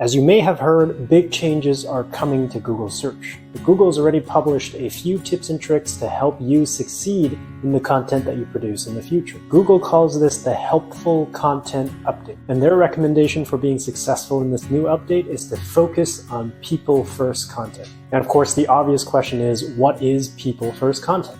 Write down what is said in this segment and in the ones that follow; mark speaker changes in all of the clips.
Speaker 1: As you may have heard, big changes are coming to Google Search. But Google's already published a few tips and tricks to help you succeed in the content that you produce in the future. Google calls this the Helpful Content Update. And their recommendation for being successful in this new update is to focus on people-first content. And of course, the obvious question is, what is people-first content?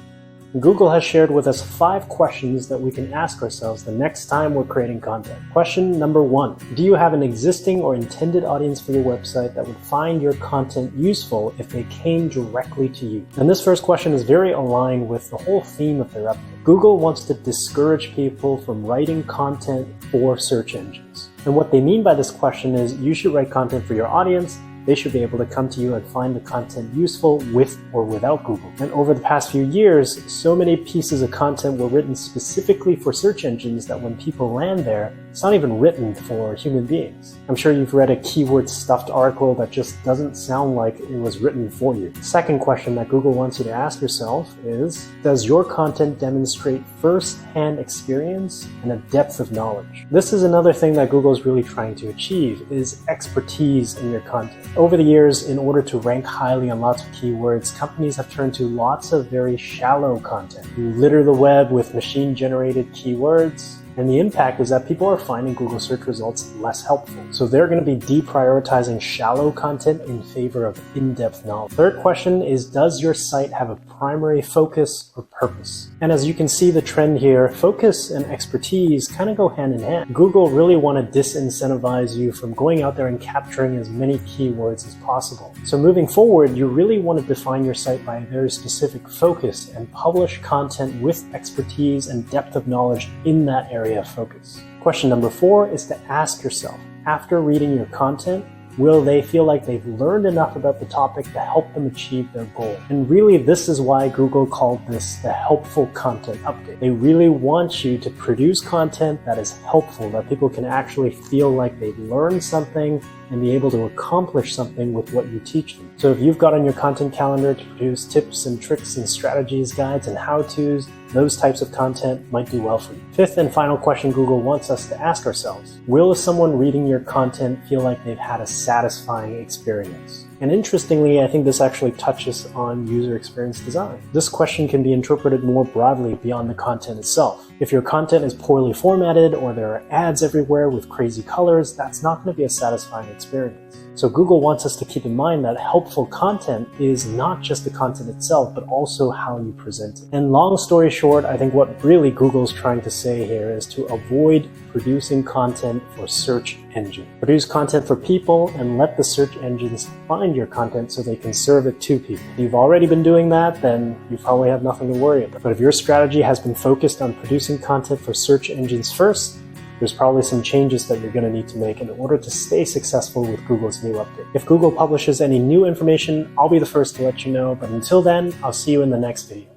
Speaker 1: Google has shared with us 5 questions that we can ask ourselves the next time we're creating content. Question number 1. Do you have an existing or intended audience for your website that would find your content useful if they came directly to you? And this first question is very aligned with the whole theme of their update. Google wants to discourage people from writing content for search engines. And what they mean by this question is you should write content for your audience. They should be able to come to you and find the content useful with or without Google. And over the past few years, so many pieces of content were written specifically for search engines that when people land there, it's not even written for human beings. I'm sure you've read a keyword stuffed article that just doesn't sound like it was written for you. The second question that Google wants you to ask yourself is, does your content demonstrate first-hand experience and a depth of knowledge? This is another thing that Google is really trying to achieve, is expertise in your content. Over the years, in order to rank highly on lots of keywords, companies have turned to lots of very shallow content. You litter the web with machine-generated keywords, and the impact is that people are finding Google search results less helpful. So they're going to be deprioritizing shallow content in favor of in-depth knowledge. Third question is, does your site have a primary focus or purpose? And as you can see the trend here, focus and expertise kind of go hand in hand. Google really want to disincentivize you from going out there and capturing as many keywords as possible. So moving forward, you really want to define your site by a very specific focus and publish content with expertise and depth of knowledge in that area of focus. Question number 4 is to ask yourself, after reading your content, will they feel like they've learned enough about the topic to help them achieve their goal? And really, this is why Google called this the Helpful Content Update. They really want you to produce content that is helpful, that people can actually feel like they've learned something and be able to accomplish something with what you teach them. So if you've got on your content calendar to produce tips and tricks and strategies, guides, and how-tos, those types of content might do well for you. Fifth and final question Google wants us to ask ourselves, will someone reading your content feel like they've had a satisfying experience? And interestingly, I think this actually touches on user experience design. This question can be interpreted more broadly beyond the content itself. If your content is poorly formatted or there are ads everywhere with crazy colors, that's not going to be a satisfying experience. So Google wants us to keep in mind that helpful content is not just the content itself, but also how you present it. And long story short, I think what really Google's trying to say here is to avoid producing content for search engine. Produce content for people and let the search engines find your content so they can serve it to people. If you've already been doing that, then you probably have nothing to worry about. But if your strategy has been focused on producing content for search engines first, there's probably some changes that you're going to need to make in order to stay successful with Google's new update. If Google publishes any new information, I'll be the first to let you know. But until then, I'll see you in the next video.